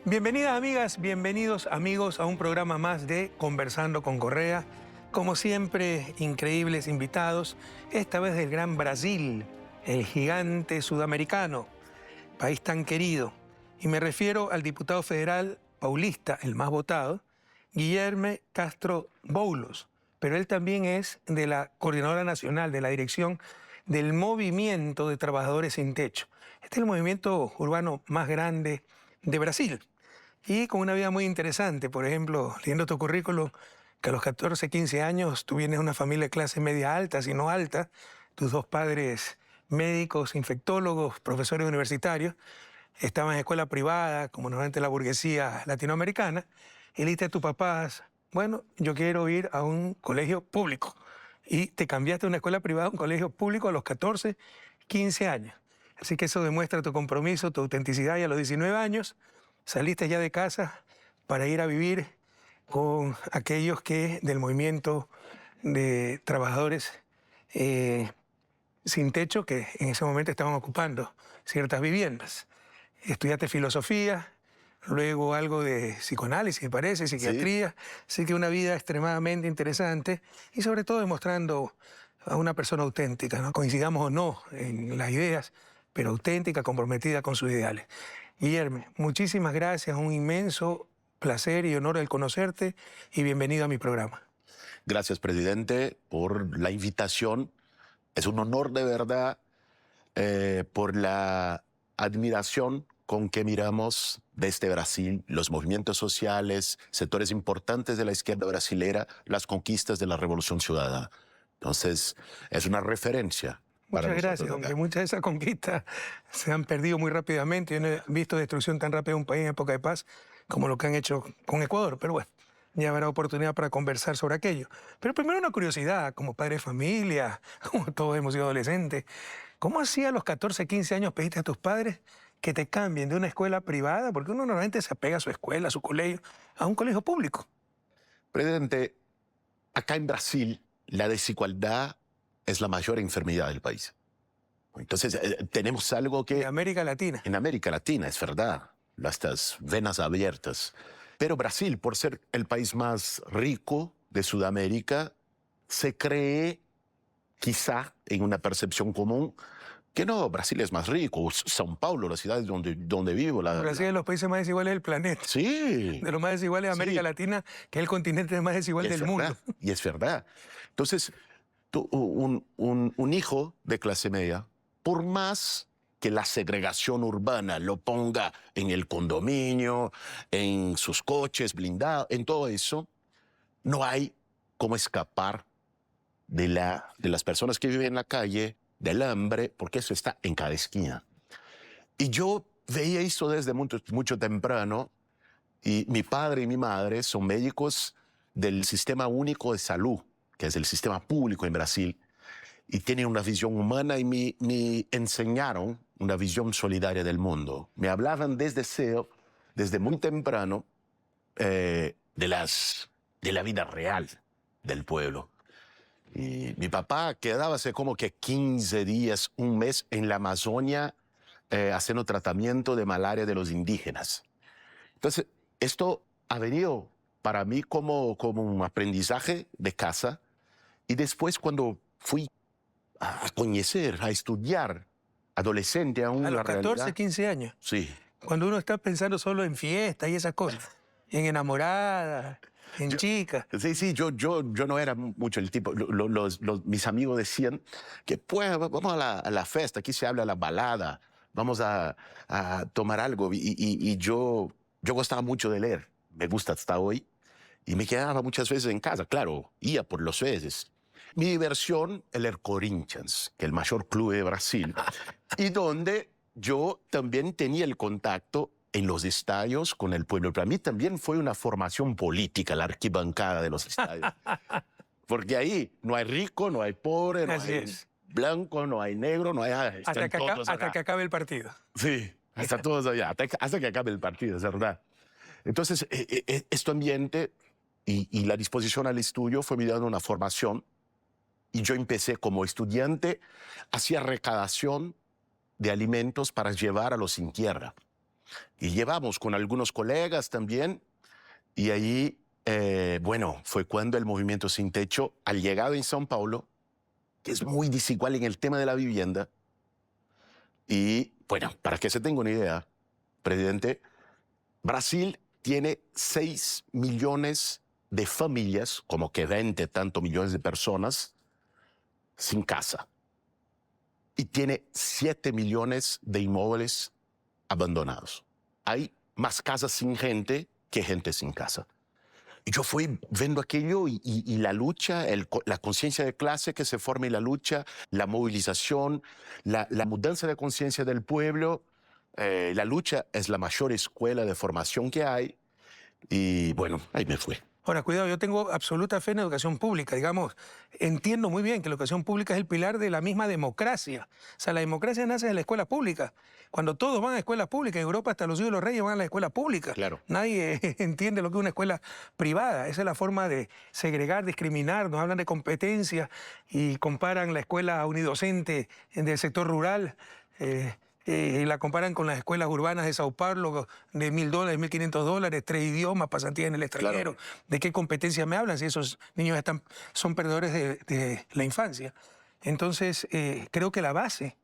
Bienvenidas amigas, bienvenidos amigos a un programa más de Conversando con Correa. Como siempre, increíbles invitados, esta vez del gran Brasil, el gigante sudamericano, país tan querido. Y me refiero al diputado federal paulista, el más votado, Guilherme Castro Boulos. Pero él también es de la Coordinadora Nacional de la Dirección del Movimiento de Trabajadores Sin Techo. Este es el movimiento urbano más grande de Brasil. Y con una vida muy interesante. Por ejemplo, leyendo tu currículum, que a los 14, 15 años tú vienes de una familia de clase media alta, si no alta, tus dos padres médicos, infectólogos, profesores universitarios, estaban en escuela privada, como normalmente la burguesía latinoamericana, y le dijiste a tus papás, bueno, yo quiero ir a un colegio público. Y te cambiaste de una escuela privada a un colegio público a los 14, 15 años. Así que eso demuestra tu compromiso, tu autenticidad, y a los 19 años saliste ya de casa para ir a vivir con aquellos que del movimiento de trabajadores sin techo que en ese momento estaban ocupando ciertas viviendas. Estudiaste filosofía, luego algo de psicoanálisis, me parece, psiquiatría. Sí. Así que una vida extremadamente interesante y sobre todo demostrando a una persona auténtica, ¿no? Coincidamos o no en las ideas, pero auténtica, comprometida con sus ideales. Guilherme, muchísimas gracias, un inmenso placer y honor el conocerte y bienvenido a mi programa. Gracias, presidente, por la invitación. Es un honor de verdad por la admiración con que miramos desde Brasil los movimientos sociales, sectores importantes de la izquierda brasilera, las conquistas de la Revolución Ciudadana. Entonces, es una referencia. Muchas gracias, aunque muchas de esas conquistas se han perdido muy rápidamente. Yo no he visto destrucción tan rápida de un país en época de paz como lo que han hecho con Ecuador, pero bueno, ya habrá oportunidad para conversar sobre aquello. Pero primero una curiosidad, como padre de familia, como todos hemos sido adolescentes, ¿cómo hacía a los 14, 15 años pediste a tus padres que te cambien de una escuela privada, porque uno normalmente se apega a su escuela, a su colegio, a un colegio público? Presidente, acá en Brasil la desigualdad es la mayor enfermedad del país. Entonces, tenemos algo que... De América Latina. En América Latina, es verdad, estas venas abiertas. Pero Brasil, por ser el país más rico de Sudamérica, se cree, quizá en una percepción común, que no, Brasil es más rico. São Paulo, la ciudad donde vivo. Brasil es de los países más desiguales del planeta. Sí. De los más desiguales de América Latina, que es el continente más desigual del mundo. Y es verdad. Entonces, un hijo de clase media, por más que la segregación urbana lo ponga en el condominio, en sus coches blindados, en todo eso, no hay cómo escapar de las personas que viven en la calle, del hambre, porque eso está en cada esquina. Y yo veía eso desde mucho temprano, y mi padre y mi madre son médicos del Sistema Único de Salud, que es el sistema público en Brasil, y tienen una visión humana y me enseñaron una visión solidaria del mundo. Me hablaban desde muy temprano, de la vida real del pueblo. Y mi papá quedábase como que 15 días, un mes en la Amazonia haciendo tratamiento de malaria de los indígenas. Entonces, esto ha venido para mí como un aprendizaje de casa. Y después, cuando fui a conocer, a estudiar, adolescente aún. A los 14, 15 años. Sí. Cuando uno está pensando solo en fiesta y esas cosas, en enamorada, en chicas. Sí, yo no era mucho el tipo. Mis amigos decían que pues vamos a la fiesta, aquí se habla la balada, vamos a tomar algo. Y yo gustaba mucho de leer, me gusta hasta hoy, y me quedaba muchas veces en casa, claro, iba por los veces. Mi diversión era el Corinthians, que es el mayor club de Brasil, y donde yo también tenía el contacto en los estadios con el pueblo. Para mí también fue una formación política, la arquibancada de los estadios. Porque ahí no hay rico, no hay pobre, no hay blanco, no hay negro, no hay... Hasta que acabe el partido. Sí, hasta todos allá, hasta que acabe el partido, es verdad. Entonces, este ambiente y la disposición al estudio fue me dando una formación. Y yo empecé como estudiante, hacía recaudación de alimentos para llevar a los sin tierra. Y llevamos con algunos colegas también. Y ahí, bueno, fue cuando el movimiento Sin Techo, al llegar en São Paulo, que es muy desigual en el tema de la vivienda, y bueno, para que se tenga una idea, presidente, Brasil tiene 6 millones de familias, como que 20 tantos millones de personas, sin casa. Y tiene 7 millones de inmuebles abandonados. Hay más casas sin gente que gente sin casa. Y yo fui viendo aquello y la lucha, la conciencia de clase que se forma en la lucha, la movilización, la mudanza de conciencia del pueblo. La lucha es la mayor escuela de formación que hay. Y bueno, ahí me fui. Ahora, cuidado, yo tengo absoluta fe en la educación pública, digamos, entiendo muy bien que la educación pública es el pilar de la misma democracia. O sea, la democracia nace en la escuela pública. Cuando todos van a escuela pública, en Europa hasta los hijos de los reyes van a la escuela pública. Claro. Nadie entiende lo que es una escuela privada. Esa es la forma de segregar, discriminar, nos hablan de competencia y comparan la escuela unidocente del sector rural. La comparan con las escuelas urbanas de Sao Paulo de $1.000, $1.500, 3 idiomas, pasantías en el extranjero. Claro. ¿De qué competencia me hablan si esos niños son perdedores de la infancia? Entonces, creo que la base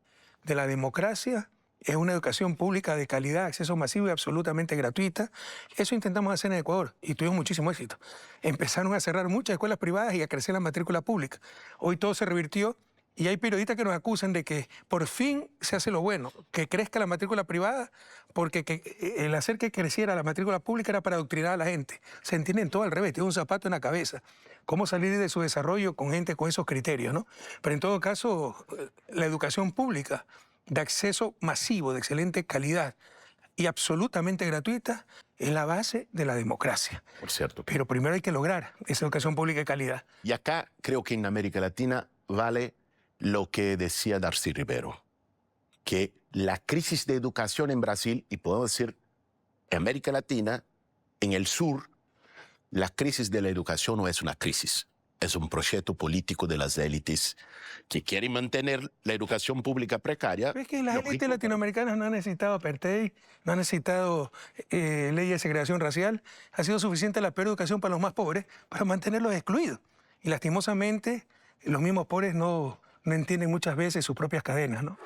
de la democracia es una educación pública de calidad, acceso masivo y absolutamente gratuita. Eso intentamos hacer en Ecuador y tuvimos muchísimo éxito. Empezaron a cerrar muchas escuelas privadas y a crecer la matrícula pública. Hoy todo se revirtió. Y hay periodistas que nos acusan de que por fin se hace lo bueno, que crezca la matrícula privada, porque el hacer que creciera la matrícula pública era para adoctrinar a la gente. Se entienden todo al revés, tiene un zapato en la cabeza. ¿Cómo salir de su desarrollo con gente con esos criterios, ¿no? Pero en todo caso, la educación pública de acceso masivo, de excelente calidad y absolutamente gratuita, es la base de la democracia. Por cierto. Pero primero hay que lograr esa educación pública de calidad. Y acá creo que en América Latina vale lo que decía Darcy Ribeiro, que la crisis de educación en Brasil, y podemos decir en América Latina, en el sur, la crisis de la educación no es una crisis, es un proyecto político de las élites que quieren mantener la educación pública precaria. Pero es que las élites latinoamericanas no han necesitado apartheid, no han necesitado leyes de segregación racial. Ha sido suficiente la peor educación para los más pobres para mantenerlos excluidos. Y lastimosamente, los mismos pobres no entienden muchas veces sus propias cadenas, ¿no?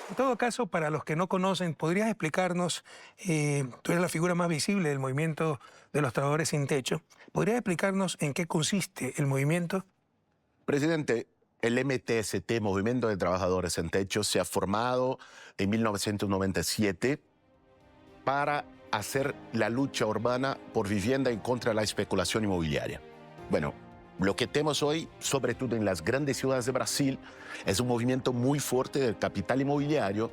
En todo caso, para los que no conocen, ¿podrías explicarnos, tú eres la figura más visible del movimiento de los trabajadores sin techo, ¿podrías explicarnos en qué consiste el movimiento? Presidente, el MTST, Movimiento de Trabajadores Sin Techo, se ha formado en 1997 para hacer la lucha urbana por vivienda en contra de la especulación inmobiliaria. Bueno, lo que tenemos hoy, sobre todo en las grandes ciudades de Brasil, es un movimiento muy fuerte del capital inmobiliario,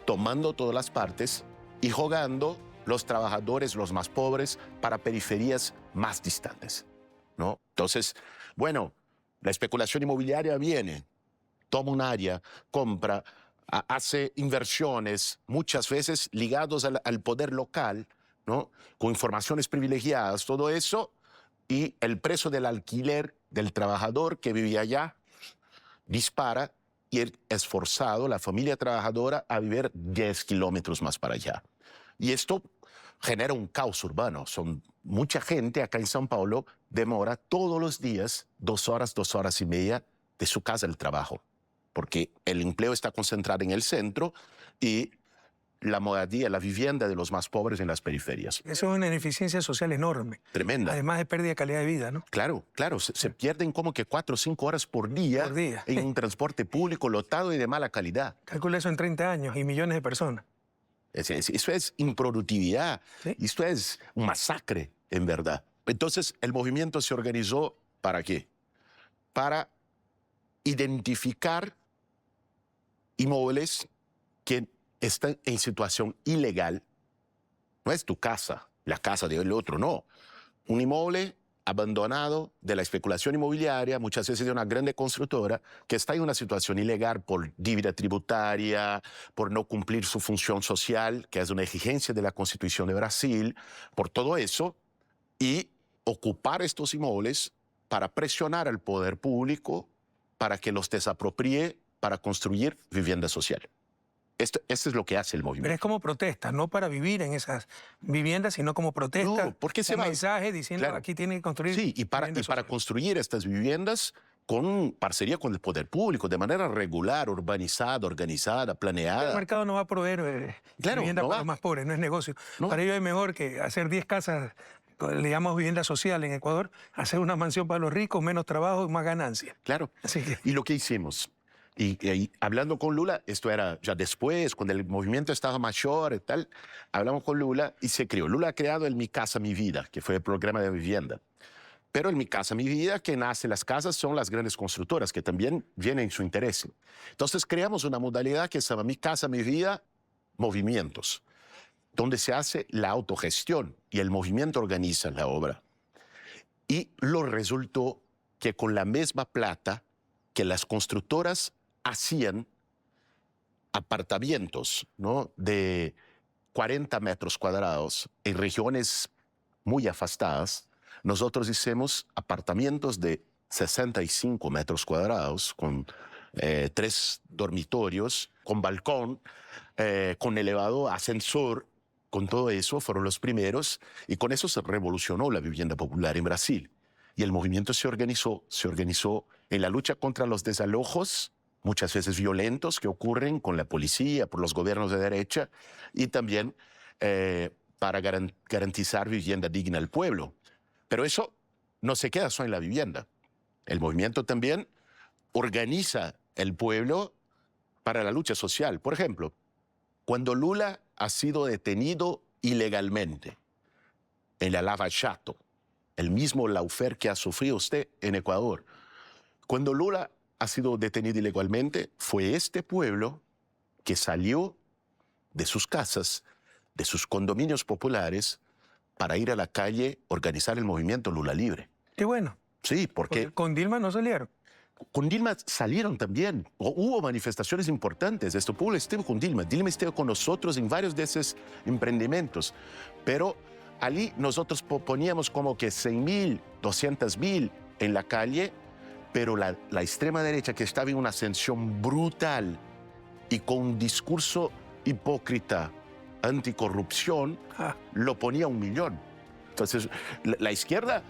tomando todas las partes y jugando los trabajadores, los más pobres, para periferias más distantes, ¿no? Entonces, bueno, la especulación inmobiliaria viene, toma un área, compra, hace inversiones, muchas veces ligados al poder local, ¿no? Con informaciones privilegiadas, todo eso, y el precio del alquiler del trabajador que vivía allá dispara y él es forzado, la familia trabajadora, a vivir 10 kilómetros más para allá. Y esto genera un caos urbano. Mucha gente acá en São Paulo demora todos los días 2 horas y media de su casa al trabajo, porque el empleo está concentrado en el centro y la modalidad, la vivienda de los más pobres en las periferias. Eso es una ineficiencia social enorme. Tremenda. Además de pérdida de calidad de vida, ¿no? Claro, claro. Se pierden como que 4 o 5 horas por día en un transporte público lotado y de mala calidad. Calcula eso en 30 años y millones de personas. Eso es improductividad. ¿Sí? Esto es un masacre, en verdad. Entonces, el movimiento se organizó ¿para qué? Para identificar inmuebles que están en situación ilegal. No es tu casa, la casa del otro, no. Un inmueble abandonado de la especulación inmobiliaria, muchas veces de una grande constructora que está en una situación ilegal por dívida tributaria, por no cumplir su función social, que es una exigencia de la Constitución de Brasil, por todo eso, y ocupar estos inmuebles para presionar al poder público para que los desapropie para construir vivienda social. Esto es lo que hace el movimiento. Pero es como protesta, no para vivir en esas viviendas, sino como protesta. No, porque se un va... mensaje diciendo Claro. aquí tienen que construir. Sí, y para construir estas viviendas con parcería con el poder público, de manera regular, urbanizada, organizada, planeada. El mercado no va a proveer vivienda no para va. los más pobres, no es negocio. No. Para ellos es mejor que hacer 10 casas, le llamamos vivienda social en Ecuador, hacer una mansión para los ricos, menos trabajo y más ganancia. Claro. Así que... Y lo que hicimos, y hablando con Lula, esto era ya después, cuando el movimiento estaba mayor y tal, hablamos con Lula y se creó. Lula ha creado el Mi Casa, Mi Vida, que fue el programa de vivienda. Pero en Mi Casa, Mi Vida, que nace las casas son las grandes constructoras, que también vienen en su interés. Entonces creamos una modalidad que se llama Mi Casa, Mi Vida, Movimientos, donde se hace la autogestión y el movimiento organiza la obra. Y lo resultó que con la misma plata que las constructoras hacían apartamentos, ¿no?, de 40 metros cuadrados en regiones muy afastadas, nosotros hicimos apartamentos de 65 metros cuadrados con 3 dormitorios, con balcón, con elevador, ascensor, con todo eso fueron los primeros y con eso se revolucionó la vivienda popular en Brasil. Y el movimiento se organizó en la lucha contra los desalojos, muchas veces violentos, que ocurren con la policía, por los gobiernos de derecha, y también para garantizar vivienda digna al pueblo. Pero eso no se queda solo en la vivienda. El movimiento también organiza el pueblo para la lucha social. Por ejemplo, cuando Lula ha sido detenido ilegalmente en la Lava Jato, el mismo lawfare que ha sufrido usted en Ecuador, cuando Lula ha sido detenido ilegalmente, fue este pueblo que salió de sus casas, de sus condominios populares, para ir a la calle, organizar el movimiento Lula Libre. Qué bueno. Sí, porque con Dilma no salieron. Con Dilma salieron también. Hubo manifestaciones importantes. Este pueblo estuvo con Dilma. Dilma estuvo con nosotros en varios de esos emprendimientos. Pero allí nosotros poníamos como que 100.000, 200.000 en la calle, pero la extrema derecha, que estaba en una ascensión brutal y con un discurso hipócrita anticorrupción, lo ponía 1 millón. Entonces, la izquierda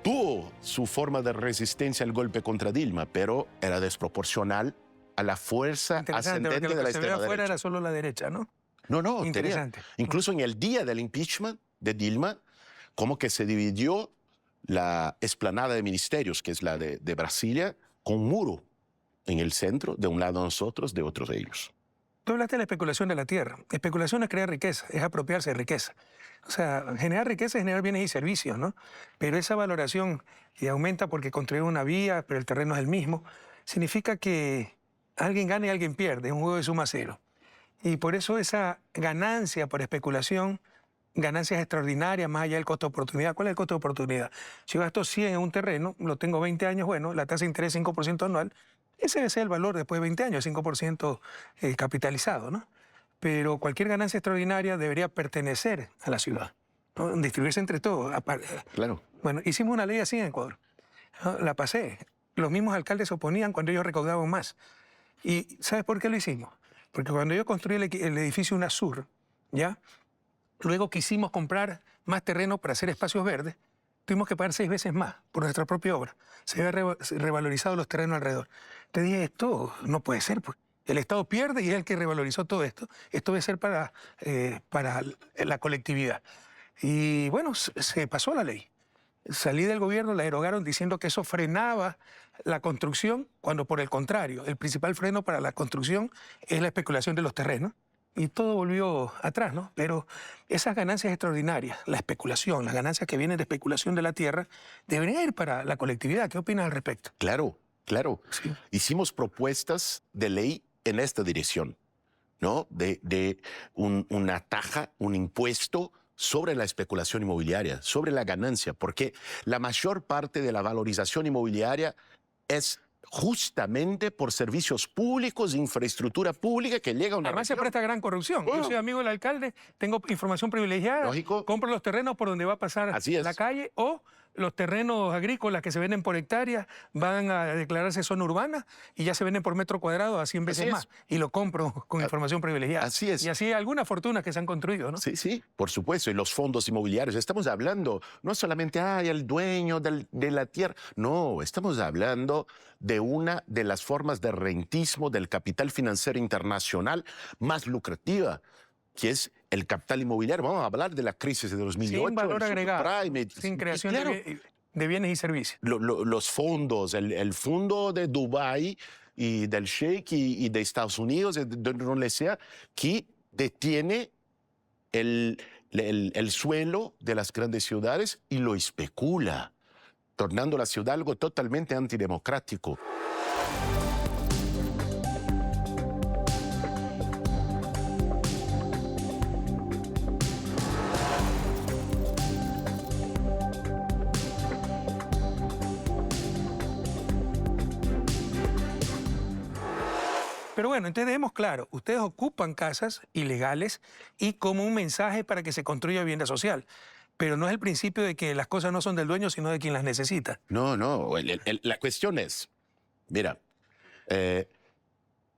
tuvo su forma de resistencia al golpe contra Dilma, pero era desproporcional a la fuerza ascendente de la extrema derecha. Era solo la derecha, ¿no? No, interesante. Incluso en el día del impeachment de Dilma, como que se dividió la explanada de ministerios, que es la de Brasilia, con un muro en el centro, de un lado nosotros, de otro de ellos. Tú hablaste de la especulación de la tierra. Especulación es crear riqueza, es apropiarse de riqueza. O sea, generar riqueza es generar bienes y servicios, ¿no? Pero esa valoración que aumenta porque construyeron una vía, pero el terreno es el mismo, significa que alguien gana y alguien pierde, es un juego de suma cero. Y por eso esa ganancia por especulación, ganancias extraordinarias más allá del costo de oportunidad. ¿Cuál es el costo de oportunidad? Si yo gasto 100 en un terreno, lo tengo 20 años, bueno, la tasa de interés es 5% anual, ese debe ser el valor después de 20 años, 5% capitalizado, ¿no? Pero cualquier ganancia extraordinaria debería pertenecer a la ciudad, ¿no? Distribuirse entre todos. Claro. Bueno, hicimos una ley así en Ecuador, ¿no? La pasé. Los mismos alcaldes se oponían cuando ellos recaudaban más. ¿Y sabes por qué lo hicimos? Porque cuando yo construí el edificio UNASUR, ¿ya? Luego quisimos comprar más terreno para hacer espacios verdes, tuvimos que pagar 6 veces más por nuestra propia obra. Se había revalorizado los terrenos alrededor. Te dije, esto no puede ser, pues. El Estado pierde y es el que revalorizó todo esto. Esto debe ser para la colectividad. Y bueno, se pasó la ley. Salí del gobierno, la derogaron diciendo que eso frenaba la construcción, cuando por el contrario, el principal freno para la construcción es la especulación de los terrenos. Y todo volvió atrás, ¿no? Pero esas ganancias extraordinarias, la especulación, las ganancias que vienen de especulación de la tierra, deberían ir para la colectividad. ¿Qué opinas al respecto? Claro, claro. Sí. Hicimos propuestas de ley en esta dirección, ¿no? De una taja, un impuesto sobre la especulación inmobiliaria, sobre la ganancia, porque la mayor parte de la valorización inmobiliaria es justamente por servicios públicos, infraestructura pública que llega a una Además se región. presta gran corrupción. Yo soy amigo del alcalde, tengo información privilegiada, Lógico. compro los terrenos por donde va a pasar Así es. la calle, o los terrenos agrícolas que se venden por hectárea van a declararse zona urbana y ya se venden por metro cuadrado a 100 veces Así es. más. Y lo compro con información privilegiada. Así es. Y así algunas fortunas que se han construido, ¿no? Sí, sí, por supuesto. Y los fondos inmobiliarios, estamos hablando no solamente el dueño de la tierra, no, estamos hablando de una de las formas de rentismo del capital financiero internacional más lucrativa, que es el capital inmobiliario. Vamos a hablar de la crisis de 2008. Sin valor el agregado, subprime, sin y creación claro, de bienes y servicios. los fondos, el fondo de Dubái y del Sheikh y de Estados Unidos, de donde sea, que detiene el suelo de las grandes ciudades y lo especula, tornando la ciudad algo totalmente antidemocrático. Pero bueno, entendemos claro, ustedes ocupan casas ilegales y como un mensaje para que se construya vivienda social. Pero no es el principio de que las cosas no son del dueño, sino de quien las necesita. No, no, la cuestión es, mira,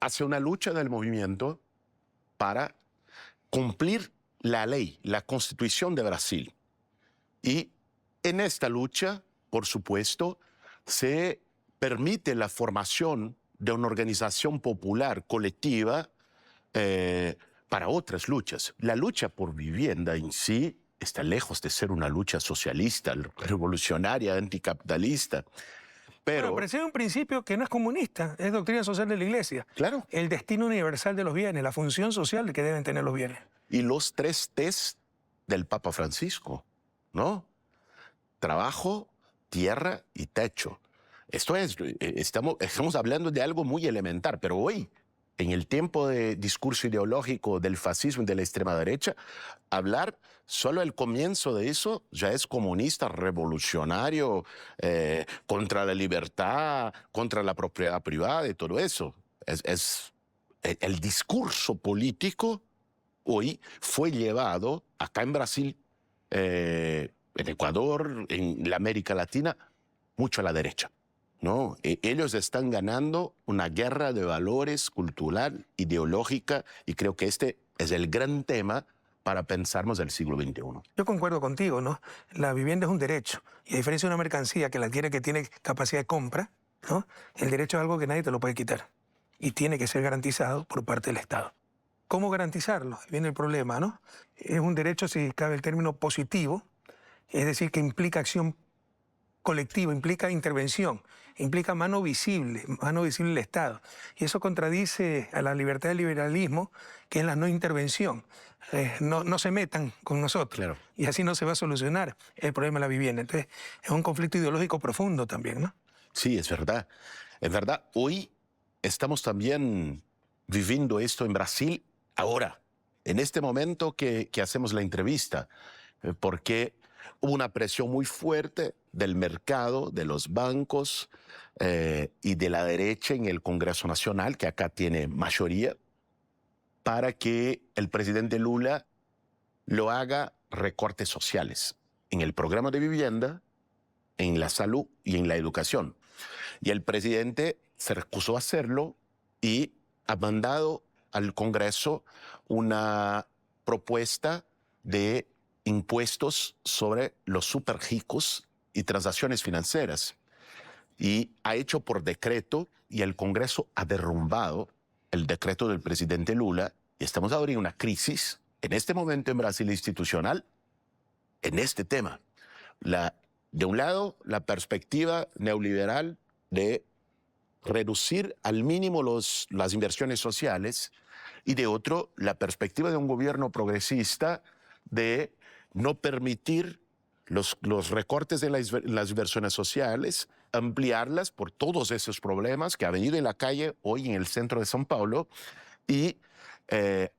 hace una lucha del movimiento para cumplir la ley, la Constitución de Brasil. Y en esta lucha, por supuesto, se permite la formación de una organización popular colectiva para otras luchas. La lucha por vivienda en sí está lejos de ser una lucha socialista, revolucionaria, anticapitalista. Pero ese es un principio que no es comunista, es doctrina social de la Iglesia. Claro. El destino universal de los bienes, la función social que deben tener los bienes. Y los 3 T's del Papa Francisco, ¿no? Trabajo, tierra y techo. Esto es, estamos hablando de algo muy elemental, pero hoy, en el tiempo de discurso ideológico del fascismo y de la extrema derecha, hablar solo el comienzo de eso ya es comunista, revolucionario, contra la libertad, contra la propiedad privada y todo eso. El discurso político hoy fue llevado acá en Brasil, en Ecuador, en la América Latina, mucho a la derecha. ¿No? Ellos están ganando una guerra de valores cultural, ideológica, y creo que este es el gran tema para pensarnos del siglo XXI. Yo concuerdo contigo, ¿no? La vivienda es un derecho, y a diferencia de una mercancía que la adquiere que tiene capacidad de compra, ¿no? El derecho es algo que nadie te lo puede quitar, y tiene que ser garantizado por parte del Estado. ¿Cómo garantizarlo? Ahí viene el problema, ¿no? Es un derecho, si cabe el término, positivo, es decir, que implica acción colectiva, implica intervención, implica mano visible del Estado. Y eso contradice a la libertad del liberalismo, que es la no intervención. No se metan con nosotros. Claro. Y así no se va a solucionar el problema de la vivienda. Entonces, es un conflicto ideológico profundo también, ¿no? Sí, es verdad. Es verdad. Hoy estamos también viviendo esto en Brasil ahora, en este momento que hacemos la entrevista, porque hubo una presión muy fuerte del mercado, de los bancos y de la derecha en el Congreso Nacional, que acá tiene mayoría, para que el presidente Lula lo haga recortes sociales en el programa de vivienda, en la salud y en la educación. Y el presidente se recusó a hacerlo y ha mandado al Congreso una propuesta de impuestos sobre los super ricos y transacciones financieras. Y ha hecho por decreto, y el Congreso ha derrumbado el decreto del presidente Lula, y estamos ahora en una crisis, en este momento en Brasil institucional, en este tema. De un lado, la perspectiva neoliberal de reducir al mínimo las inversiones sociales, y de otro, la perspectiva de un gobierno progresista de no permitir los recortes de las inversiones sociales, ampliarlas por todos esos problemas que ha venido en la calle hoy en el centro de São Paulo y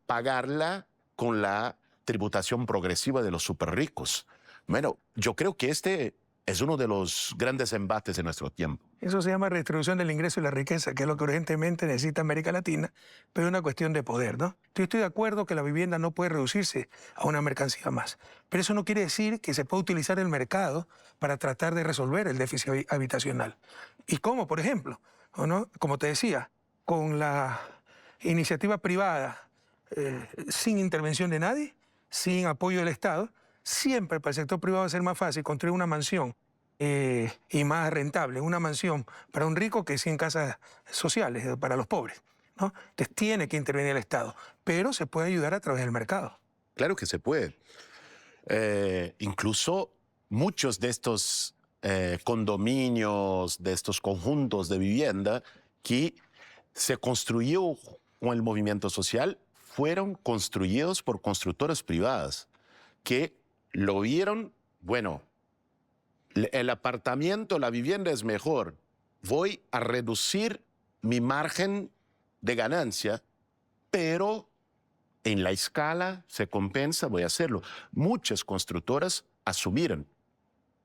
pagarla con la tributación progresiva de los superricos. Bueno, yo creo que este es uno de los grandes embates de nuestro tiempo. Eso se llama redistribución del ingreso y la riqueza, que es lo que urgentemente necesita América Latina, pero es una cuestión de poder, ¿no? Yo estoy de acuerdo que la vivienda no puede reducirse a una mercancía más, pero eso no quiere decir que se pueda utilizar el mercado para tratar de resolver el déficit habitacional. ¿Y cómo, por ejemplo? ¿O no? Como te decía, con la iniciativa privada, sin intervención de nadie, sin apoyo del Estado, siempre para el sector privado va a ser más fácil construir una mansión y más rentable, una mansión para un rico que 100 casas sociales para los pobres, ¿no? Entonces tiene que intervenir el Estado, pero se puede ayudar a través del mercado. Claro que se puede. Incluso muchos de estos condominios, de estos conjuntos de vivienda que se construyó con el movimiento social, fueron construidos por constructoras privadas que lo vieron, bueno, el apartamento, la vivienda es mejor, voy a reducir mi margen de ganancia, pero en la escala se compensa, voy a hacerlo. Muchas constructoras asumieron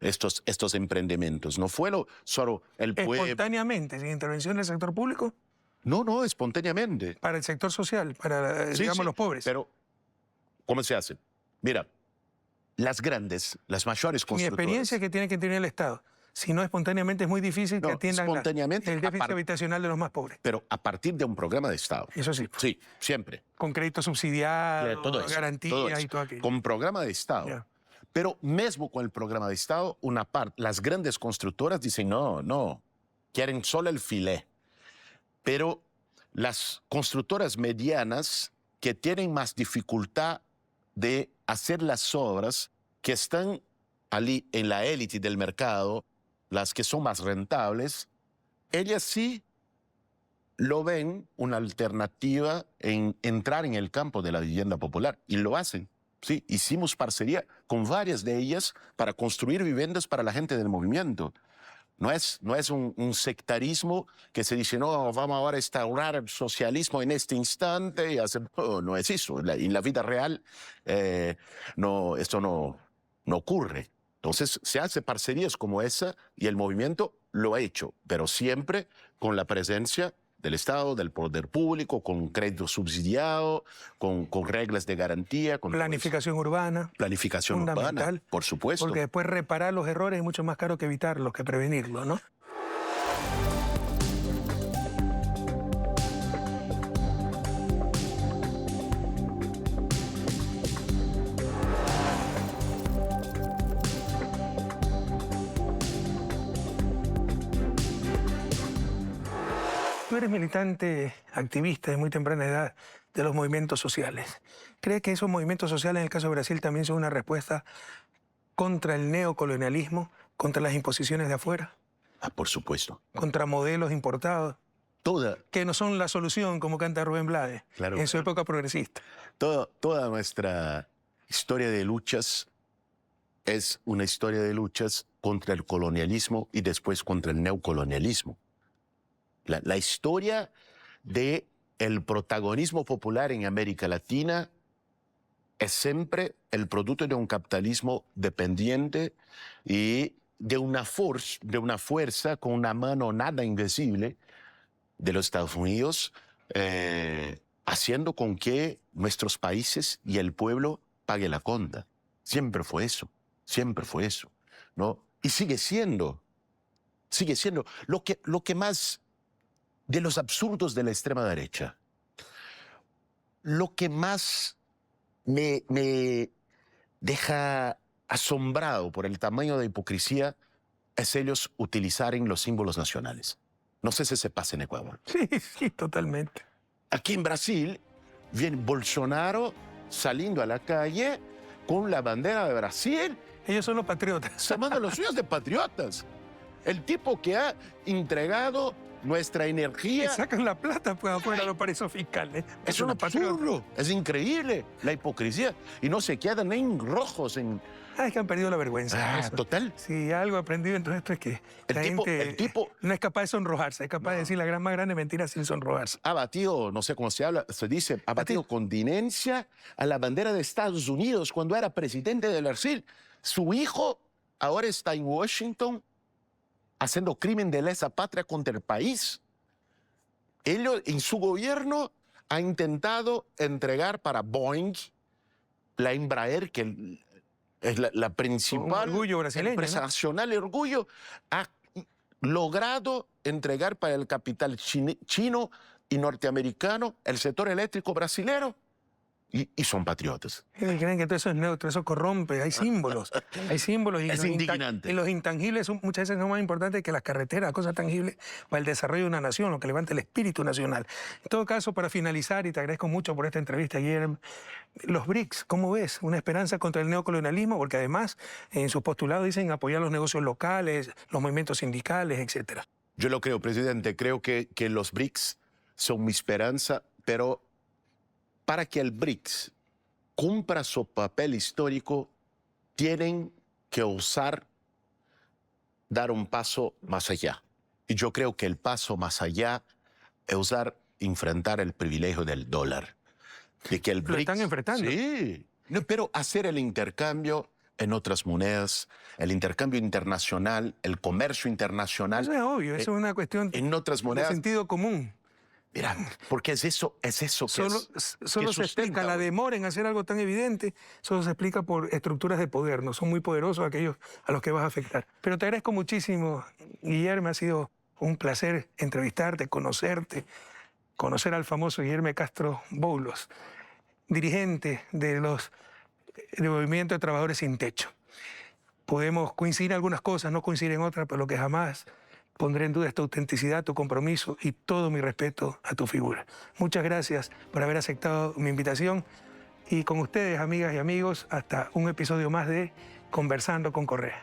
estos emprendimientos. No fue solo el pueblo. Espontáneamente, sin intervención del sector público. No, espontáneamente. Para el sector social, para, Sí, digamos, sí, los pobres. Pero, ¿cómo se hace? Mira, las mayores Mi constructoras. experiencia es que tiene que tener el Estado. Si no, espontáneamente es muy difícil que No, atiendan espontáneamente, el déficit habitacional de los más pobres. Pero a partir de un programa de Estado. Eso sí. Sí, siempre. Con crédito subsidiado, Todo eso, garantías y todo aquello. Con programa de Estado. Ya. Pero mismo con el programa de Estado, una parte, las grandes constructoras dicen, no, quieren solo el filé. Pero las constructoras medianas que tienen más dificultad de hacer las obras, que están allí en la élite del mercado, las que son más rentables, ellas sí lo ven una alternativa en entrar en el campo de la vivienda popular y lo hacen. Sí, hicimos parcería con varias de ellas para construir viviendas para la gente del movimiento. No es un sectarismo que se dice, no, vamos ahora a instaurar el socialismo en este instante y hacer... No es eso. En la vida real esto no ocurre. Entonces se hace parcerías como esa y el movimiento lo ha hecho, pero siempre con la presencia del Estado, del poder público, con crédito subsidiado, con reglas de garantía. Con planificación urbana. Planificación urbana, por supuesto. Porque después reparar los errores es mucho más caro que evitarlos, que prevenirlos, ¿no? Tú eres militante, activista de muy temprana edad de los movimientos sociales. ¿Crees que esos movimientos sociales en el caso de Brasil también son una respuesta contra el neocolonialismo, contra las imposiciones de afuera? Por supuesto. Contra modelos importados. Toda. Que no son la solución, como canta Rubén Blades, claro, en su época progresista. Toda nuestra historia de luchas es una historia de luchas contra el colonialismo y después contra el neocolonialismo. La historia del protagonismo popular en América Latina es siempre el producto de un capitalismo dependiente y de una fuerza con una mano nada invisible de los Estados Unidos, haciendo con que nuestros países y el pueblo pague la cuenta. Siempre fue eso, ¿no? Y sigue siendo lo que más... de los absurdos de la extrema derecha. Lo que más me deja asombrado por el tamaño de hipocresía es ellos utilizaren los símbolos nacionales. No sé si se pasa en Ecuador. Sí, totalmente. Aquí en Brasil viene Bolsonaro saliendo a la calle con la bandera de Brasil. Ellos son los patriotas. Se mandan los suyos de patriotas. El tipo que ha entregado nuestra energía. Y sacan la plata pues, afuera de los paraísos fiscales. Es un absurdo. Es increíble la hipocresía. Y no se quedan en rojos en Es que han perdido la vergüenza. ¿No? Eso. Total. Sí, algo aprendido en todo esto es que El tipo no es capaz de sonrojarse, es capaz de decir la gran más grande mentira sin sonrojarse. ha batido, no sé cómo se dice, ha batido con dinencia a la bandera de Estados Unidos cuando era presidente del Brasil. Su hijo ahora está en Washington haciendo crimen de lesa patria contra el país. Él en su gobierno ha intentado entregar para Boeing la Embraer, que es la principal orgullo brasileño, empresa nacional, el orgullo, ha logrado entregar para el capital chino y norteamericano el sector eléctrico brasilero. Y son patriotas. Creen que todo eso es neutro, eso corrompe, hay símbolos. Hay símbolos y Es indignante. Y los intangibles muchas veces son más importantes que las carreteras, cosas tangibles para el desarrollo de una nación, lo que levanta el espíritu nacional. En todo caso, para finalizar, y te agradezco mucho por esta entrevista, Guillermo, los BRICS, ¿cómo ves? Una esperanza contra el neocolonialismo, porque además en sus postulados dicen apoyar los negocios locales, los movimientos sindicales, etc. Yo lo creo, presidente. Creo que los BRICS son mi esperanza, pero para que el BRICS cumpla su papel histórico, tienen que osar dar un paso más allá. Y yo creo que el paso más allá es osar enfrentar el privilegio del dólar. De que el Lo BRICS, están enfrentando. Sí, no, pero hacer el intercambio en otras monedas, el intercambio internacional, el comercio internacional. Eso es obvio, eso es una cuestión en otras de monedas. sentido común. Mira, porque es eso que Solo que se explica la sustenta. demora en hacer algo tan evidente, solo se explica por estructuras de poder, no son muy poderosos aquellos a los que vas a afectar. Pero te agradezco muchísimo, Guillermo, ha sido un placer entrevistarte, conocerte, conocer al famoso Guillermo Castro Boulos, dirigente del Movimiento de Trabajadores Sin Techo. Podemos coincidir en algunas cosas, no coincidir en otras, pero lo que jamás pondré en duda es tu autenticidad, tu compromiso y todo mi respeto a tu figura. Muchas gracias por haber aceptado mi invitación y con ustedes, amigas y amigos, hasta un episodio más de Conversando con Correa.